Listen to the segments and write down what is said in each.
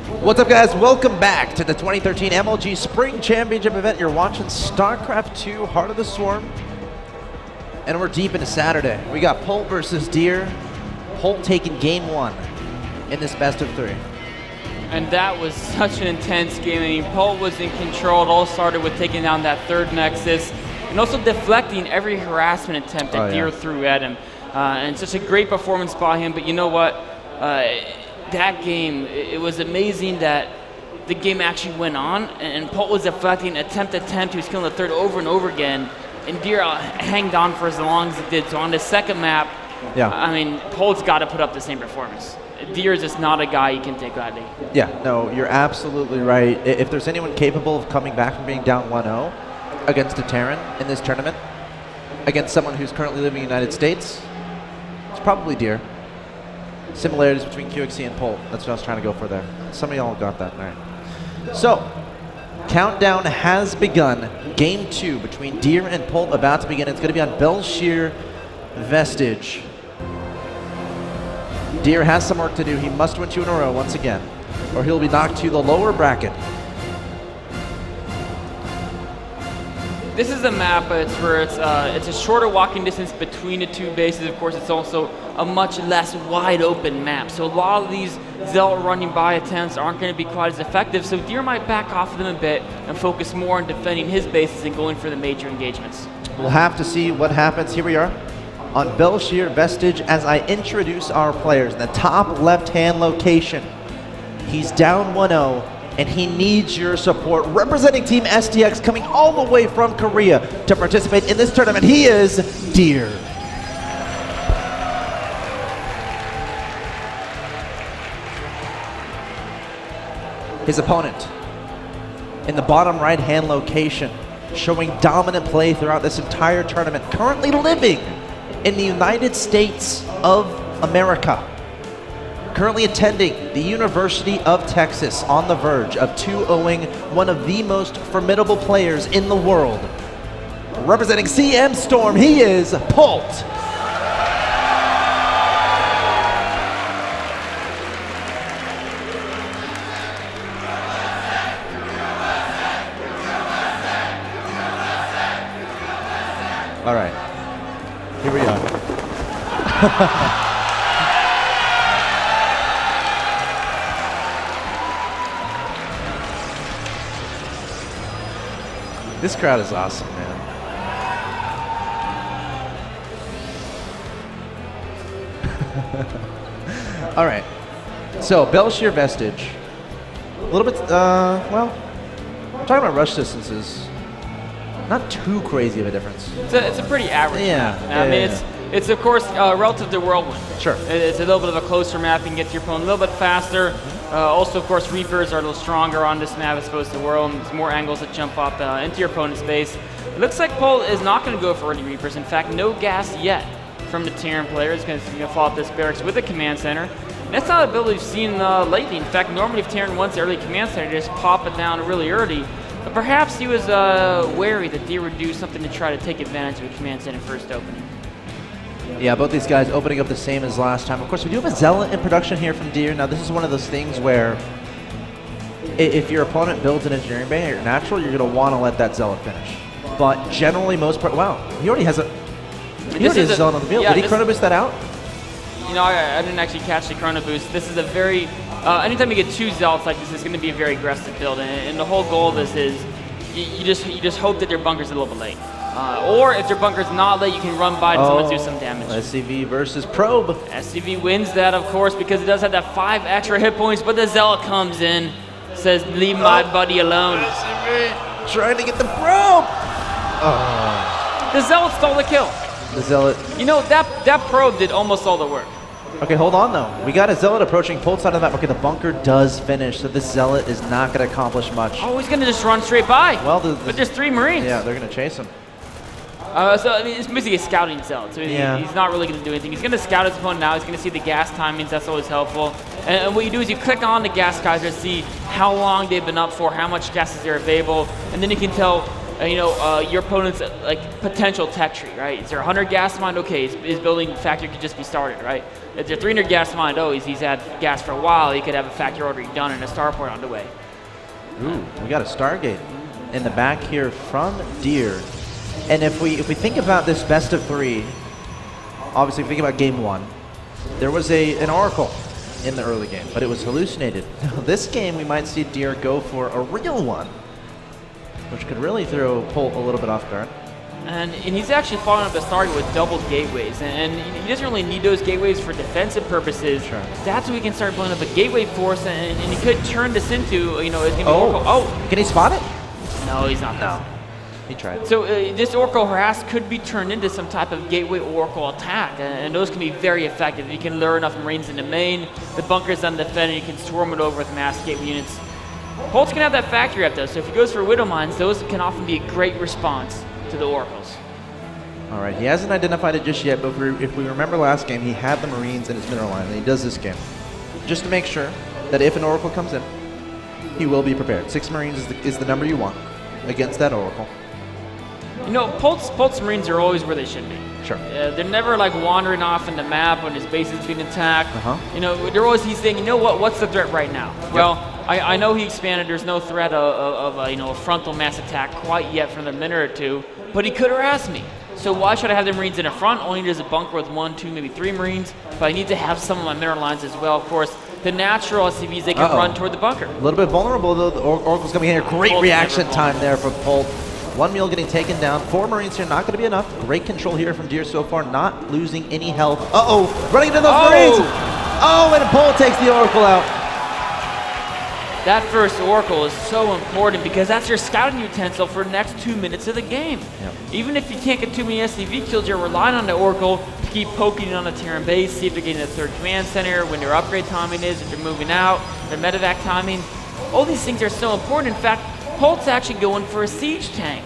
What's up, guys? Welcome back to the 2013 MLG Spring Championship event. You're watching StarCraft 2 Heart of the Swarm, and we're deep into Saturday. We got Polt versus Deer. Polt taking game 1 in this best of 3. And that was such an intense game. I mean, Polt was in control. It all started with taking down that third Nexus and also deflecting every harassment attempt that Deer threw at him. And such a great performance by him. But you know what? That game, it was amazing that the game actually went on, and Polt was deflecting attempt. He was killing the third over and over again, and Deer hanged on for as long as he did. So on the second map, I mean, Polt's got to put up the same performance. Deer is just not a guy you can take lightly. Yeah, no, you're absolutely right. If there's anyone capable of coming back from being down 1-0 against a Terran in this tournament, against someone who's currently living in the United States, it's probably Deer. Similarities between QXC and Polt. That's what I was trying to go for there. Some of y'all got that. All right. So, countdown has begun. Game 2 between Deer and Polt about to begin. It's going to be on Bel'Shir Vestige. Deer has some work to do. He must win 2 in a row once again, or he'll be knocked to the lower bracket. This is a map where it's a shorter walking distance between the two bases. Of course, it's also a much less wide open map. So a lot of these Zealot running by attempts aren't going to be quite as effective. So Deer might back off of them a bit and focus more on defending his bases and going for the major engagements. We'll have to see what happens. Here we are on Bel'Shir Vestige as I introduce our players in the top left-hand location. He's down 1-0. And he needs your support. Representing Team STX, coming all the way from Korea to participate in this tournament, he is Deer. His opponent in the bottom right-hand location, showing dominant play throughout this entire tournament, currently living in the United States of America. Currently attending the University of Texas, on the verge of 2-0ing one of the most formidable players in the world. Representing CM Storm, he is Polt. All right, here we are. This crowd is awesome, man. All right. So, Bel'Shir Vestige. A little bit, well, talking about rush distances, not too crazy of a difference. It's a pretty average map. I mean, it's of course relative to Whirlwind. Sure. It's a little bit of a closer map. You can get to your opponent a little bit faster. Also, of course, Reapers are a little stronger on this map as opposed to Whirlwind. There's more angles that jump up into your opponent's base. It looks like Polt is not going to go for any Reapers. In fact, no gas yet from the Terran player. He's going to follow up this barracks with a command center. And that's not an ability we've seen lately. In fact, normally if Terran wants the early command center, they just pop it down really early. But perhaps he was wary that Deer would do something to try to take advantage of a command center first opening. Yeah, both these guys opening up the same as last time. Of course, we do have a Zealot in production here from Deer. Now, this is one of those things where if your opponent builds an engineering bay or natural, you're going to want to let that Zealot finish. But generally, most part, wow, he already has a Zealot on the field. Yeah, did he chrono boost that out? You know, I didn't actually catch the chrono boost. This is a very, anytime you get 2 Zealots like this, it's going to be a very aggressive build. And the whole goal of this is you just hope that their bunker's a little bit late. Or if their bunker's not late, you can run by to someone do some damage. SCV versus Probe. SCV wins that, of course, because it does have that 5 extra hit points, but the Zealot comes in, says, leave my buddy alone. SCV trying to get the Probe. The Zealot stole the kill. The Zealot. You know, that Probe did almost all the work. Okay, hold on, though. We got a Zealot approaching Polt side of the map. Okay, the bunker does finish, so this Zealot is not going to accomplish much. Oh, he's going to just run straight by. Well, but there's 3 Marines. Yeah, they're going to chase him. So I mean, it's basically a scouting Zealot. So he's not really going to do anything. He's going to scout his opponent now. He's going to see the gas timings. That's always helpful. And what you do is you click on the gas geyser to see how long they've been up for, how much gas is there available, and then you can tell your opponent's like potential tech tree, right? Is there 100 gas mine? Okay, his building factory could just be started, right? If there's 300 gas mine, oh, he's had gas for a while. He could have a factory already done and a starport on the way. Ooh, we got a Stargate in the back here from Deer. And if we think about this best of 3, obviously if we think about game 1, there was an Oracle in the early game, but it was hallucinated. This game we might see Deer go for a real one, which could really throw Polt a little bit off guard. And he's actually following up the Stargate with double gateways, and he doesn't really need those gateways for defensive purposes. Sure. That's when we can start building up a gateway force, and he could turn this into, it's going to be Oracle. Oh! Can he spot it? No, he's not. No. He tried. So this Oracle harass could be turned into some type of gateway Oracle attack, and those can be very effective. You can lure enough Marines into main, the bunker's undefended, you can swarm it over with mass gateway units. Polt's going to have that factory up though, so if he goes for Widow Mines, those can often be a great response to the Oracles. All right, he hasn't identified it just yet, but if we remember last game, he had the Marines in his mineral line, and he does this game. Just to make sure that if an Oracle comes in, he will be prepared. 6 Marines is the number you want against that Oracle. Polt's Marines are always where they should be. Sure. They're never like wandering off in the map when his base is being attacked. They're always, he's saying, what's the threat right now? Yep. Well, I know he expanded. There's no threat of a frontal mass attack quite yet from the minute or 2, but he could harass me. So why should I have the Marines in the front? Only there's a bunker with 1, 2, maybe 3 Marines, but I need to have some of my mineral lines as well. Of course, the natural SCVs, they can run toward the bunker. A little bit vulnerable though. The Oracle's coming in here. Great Polt's reaction time there for Polt. 1 mule getting taken down. 4 Marines here, not going to be enough. Great control here from Deer so far, not losing any health. Running into those Marines. And Polt takes the Oracle out. That first Oracle is so important because that's your scouting utensil for the next 2 minutes of the game. Yep. Even if you can't get too many SCV kills, you're relying on the Oracle to keep poking on the Terran base, see if they're getting the 3rd command center, when their upgrade timing is, if they're moving out, their medevac timing. All these things are so important. In fact, Polt's actually going for a siege tank.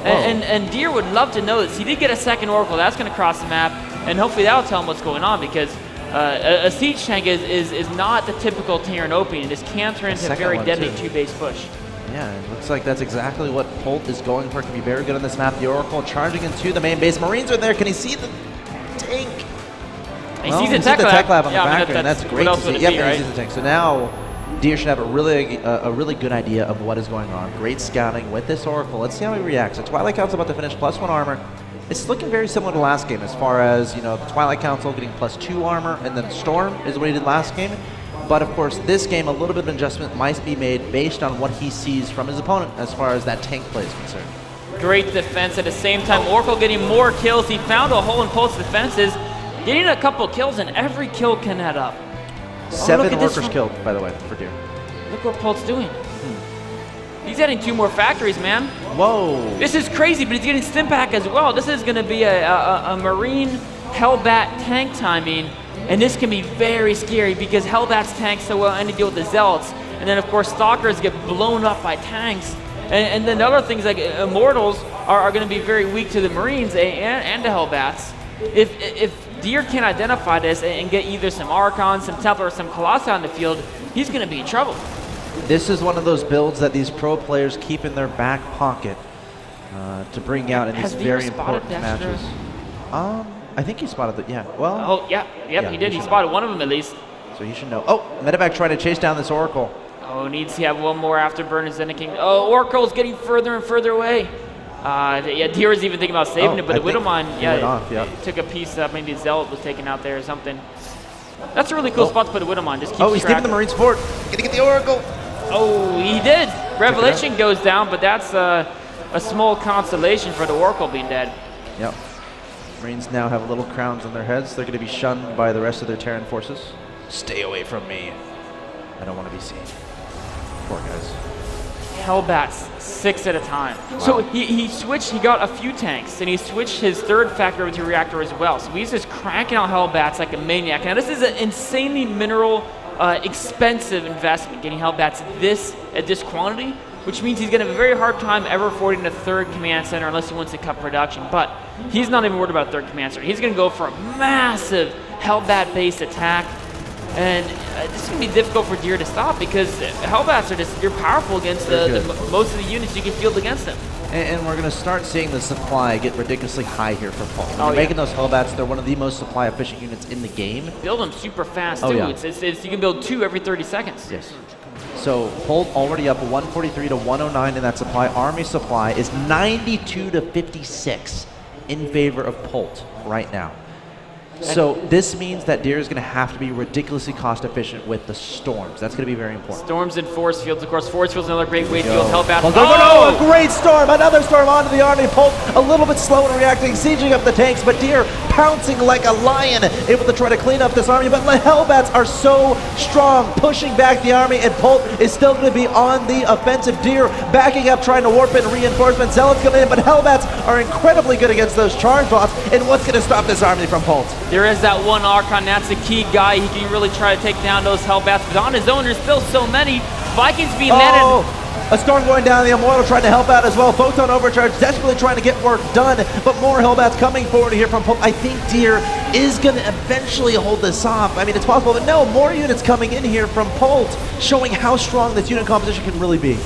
And Deer would love to know this. He did get a 2nd Oracle. That's going to cross the map, and hopefully that'll tell him what's going on because a siege tank is not the typical Terran opening. This can turn into a very deadly 2-base push. Yeah, it looks like that's exactly what Polt is going for. Can be very good on this map. The Oracle charging into the main base. Marines are there. Can he see the tank? He sees the tech lab on the factory, and that's great to see. Yep, he sees the tank. So now Deer should have a really good idea of what is going on. Great scouting with this Oracle. Let's see how he reacts. The Twilight Council about to finish +1 armor. It's looking very similar to last game as far as, the Twilight Council getting +2 armor, and then Storm is what he did last game. But of course, this game, a little bit of adjustment might be made based on what he sees from his opponent as far as that tank play is concerned. Great defense at the same time. Oracle getting more kills. He found a hole in Polt's defenses, getting a couple kills, and every kill can add up. 7 workers killed, by the way, for Deer. Look what Polt's doing. He's adding 2 more factories, man. Whoa. This is crazy, but he's getting Stimpak as well. This is going to be a Marine Hellbat tank timing, and this can be very scary because Hellbat's tanks so well and to deal with the Zealots. And then, of course, Stalkers get blown up by tanks. And then other things like Immortals are going to be very weak to the Marines and the Hellbats. If Deer can identify this and get either some Archons, some Templar, or some Colossi on the field, he's going to be in trouble. This is one of those builds that these pro players keep in their back pocket to bring out in these very important matches. I think he spotted the, well. Yeah, he did. He spotted one of them at least. So he should know. Medevac trying to chase down this Oracle. Needs to have 1 more afterburn and King. Oracle's getting further and further away. Deer was even thinking about saving it, but the Widowmine, took a piece of maybe Zealot was taken out there or something. That's a really cool spot to put a Widowmine. Just keep he's giving the Marines support. Gonna get the Oracle. He did. Revelation goes down, but that's a small consolation for the Oracle being dead. Yep. Marines now have little crowns on their heads. They're going to be shunned by the rest of their Terran forces. Stay away from me. I don't want to be seen. Poor guys. Hellbats 6 at a time. Wow. So he switched, he got a few tanks, and he switched his 3rd factory to reactor as well. So he's just cranking out Hellbats like a maniac. Now this is an insanely mineral expensive investment, getting Hellbats at this quantity, which means he's going to have a very hard time ever affording a 3rd command center unless he wants to cut production. But he's not even worried about 3rd command center. He's going to go for a massive Hellbat-based attack. And this is going to be difficult for Deer to stop because Hellbats are just, you're powerful against most of the units you can field against them. And we're going to start seeing the supply get ridiculously high here for Pult. When you're making those Hellbats, they're one of the most supply efficient units in the game. Build them super fast too. You can build 2 every 30 seconds. Yes. So Pult already up 143 to 109 in that supply. Army supply is 92 to 56 in favor of Pult right now. So this means that Deer is going to have to be ridiculously cost efficient with the Storms. That's going to be very important. Storms and Force Fields. Of course, Force Fields another great way to field Hellbats. Oh, a great Storm. Another Storm onto the Army. Pult a little bit slow in reacting, sieging up the tanks, but Deer pouncing like a lion, able to try to clean up this Army. But the Hellbats are so strong, pushing back the Army, and Pult is still going to be on the offensive. Deer backing up, trying to warp in reinforcements. Zealots come in, but Hellbats are incredibly good against those charge bots. And what's going to stop this Army from Pult? There is that one Archon, that's the key guy. He can really try to take down those Hellbats, but on his own, there's still so many. Vikings being netted. A Storm going down, the Immortal trying to help out as well. Photon Overcharge, desperately trying to get work done, but more Hellbats coming forward here from Pult. I think Deer is going to eventually hold this off. I mean, it's possible, but no, more units coming in here from Pult, showing how strong this unit composition can really be.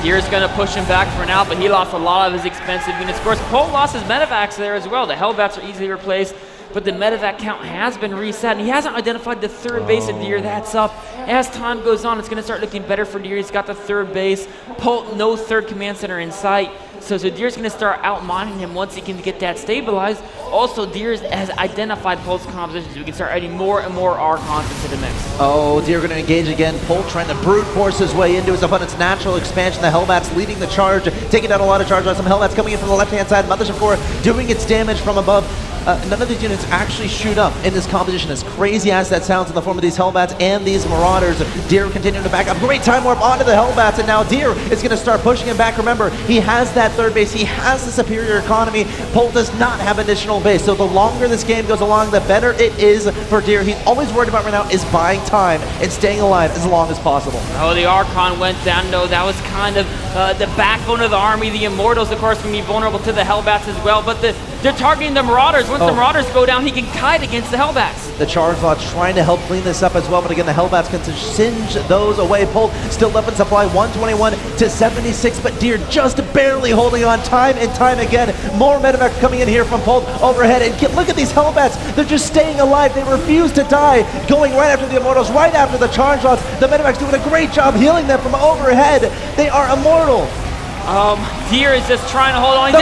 Deer's going to push him back for now, but he lost a lot of his expensive units. Of course, Pult lost his medevacs there as well. The Hellbats are easily replaced, but the medevac count has been reset, and he hasn't identified the third base of Deer. That's up. As time goes on, it's going to start looking better for Deer. He's got the third base. Pult, no third command center in sight. So Deer's going to start out-mining him once he can get that stabilized. Also, Deer has identified Pult's composition, so we can start adding more and more Archons into the mix. Oh, Deer going to engage again. Pult trying to brute force his way into his opponent's natural expansion. The Hellbats leading the charge, taking down a lot of charge. Some Hellbats coming in from the left-hand side. Mothership 4 doing its damage from above. None of these units actually shoot up in this composition, as crazy as that sounds in the form of these Hellbats and these Marauders. Deer continuing to back up. Great time warp onto the Hellbats, and now Deer is going to start pushing him back. Remember, he has that third base. He has the superior economy. Pult does not have additional base, so the longer this game goes along, the better it is for Deer. He's always worried about right now is buying time and staying alive as long as possible. Oh, the Archon went down, though. That was kind of the backbone of the Army. The Immortals, of course, can be vulnerable to the Hellbats as well, but they're targeting the Marauders. Once the Marauders go down, he can kite against the Hellbats. The Charge Bots trying to help clean this up as well, but again, the Hellbats can singe those away. Pult still weapon supply 121 to 76, but Deer just barely holding on time and time again. More medevac coming in here from Pult overhead, and look at these Hellbats. They're just staying alive. They refuse to die, going right after the Immortals, right after the Charge Bots. The medevac's doing a great job healing them from overhead. They are immortal. Deer is just trying to hold on.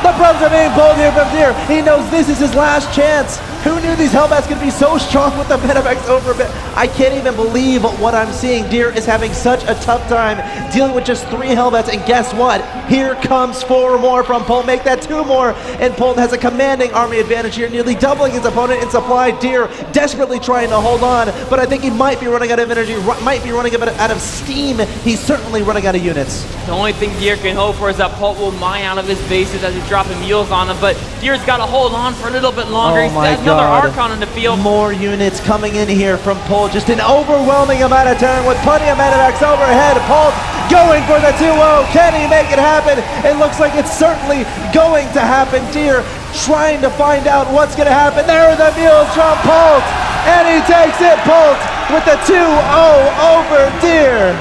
The probes are being pulled here from Deer. He knows this is his last chance. Who knew these Hellbats could be so strong with the medevacs over a bit? I can't even believe what I'm seeing. Deer is having such a tough time dealing with just 3 Hellbats, and guess what? Here comes 4 more from Pult. Make that 2 more, and Pult has a commanding army advantage here, nearly doubling his opponent in supply. Deer desperately trying to hold on, but I think he might be running out of energy, might be running out of steam. He's certainly running out of units. The only thing Deer can hope for is that Pult will mine out of his bases as he's dropping mules on him, but Deer's got to hold on for a little bit longer. Oh my God. Another Archon in the field. More units coming in here from Pult. Just an overwhelming amount of turn with plenty of medevacs overhead. Pult going for the 2-0. Can he make it happen? It looks like it's certainly going to happen. Deer trying to find out what's going to happen. There are the mules from Pult, and he takes it. Pult with the 2-0 over Deer.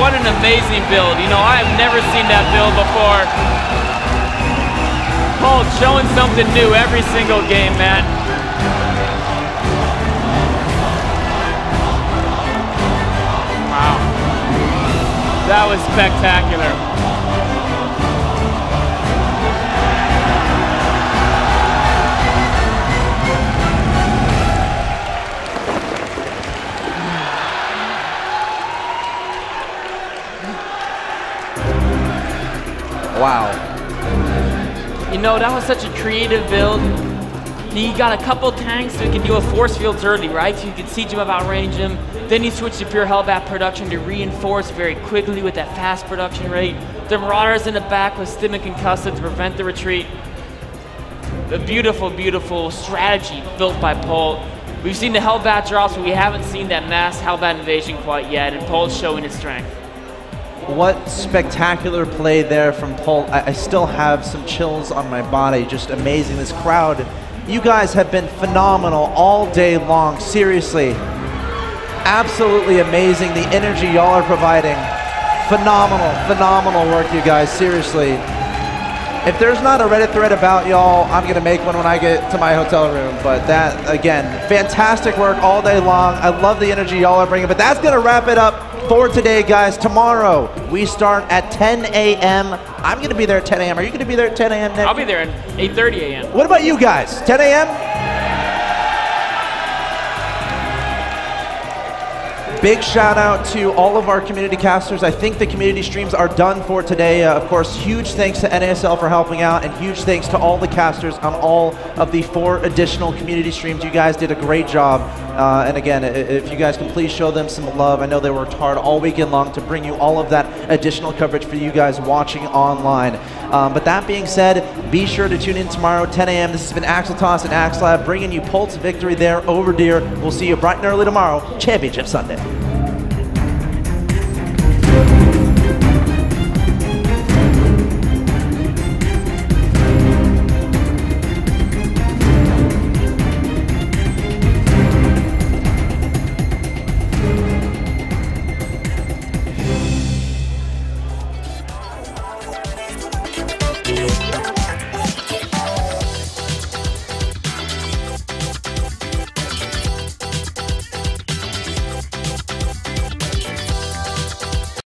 What an amazing build. You know, I have never seen that build before. Pult showing something new every single game, man. Wow. That was spectacular. Wow. You know, that was such a creative build. He got a couple tanks so he can deal with force fields early, right? So you can siege him up, outrange him. Then he switched to pure Hellbat production to reinforce very quickly with that fast production rate. The Marauders in the back with Stim and Concussive to prevent the retreat. A beautiful, beautiful strategy built by Pult. We've seen the Hellbat drops, but we haven't seen that mass Hellbat invasion quite yet, and Pult's showing his strength. What spectacular play there from Pult. I still have some chills on my body. Just amazing. This crowd You guys have been phenomenal all day long. Seriously. Absolutely amazing. The energy y'all are providing. Phenomenal, phenomenal work, you guys. Seriously. If there's not a Reddit thread about y'all, I'm going to make one when I get to my hotel room. But that, again, fantastic work all day long. I love the energy y'all are bringing. But that's going to wrap it up for today, guys. Tomorrow, we start at 10 a.m. I'm going to be there at 10 a.m. Are you going to be there at 10 a.m., Nick? I'll be there at 8:30 a.m. What about you guys? 10 a.m.? Big shout out to all of our community casters. I think the community streams are done for today. Of course, huge thanks to NASL for helping out, and huge thanks to all the casters on all of the 4 additional community streams. You guys did a great job. And again, if you guys can please show them some love. I know they worked hard all weekend long to bring you all of that additional coverage for you guys watching online. But that being said, be sure to tune in tomorrow, 10 a.m. This has been Axeltoss and Axelab, bringing you Pulse victory there over Deer. We'll see you bright and early tomorrow, Championship Sunday.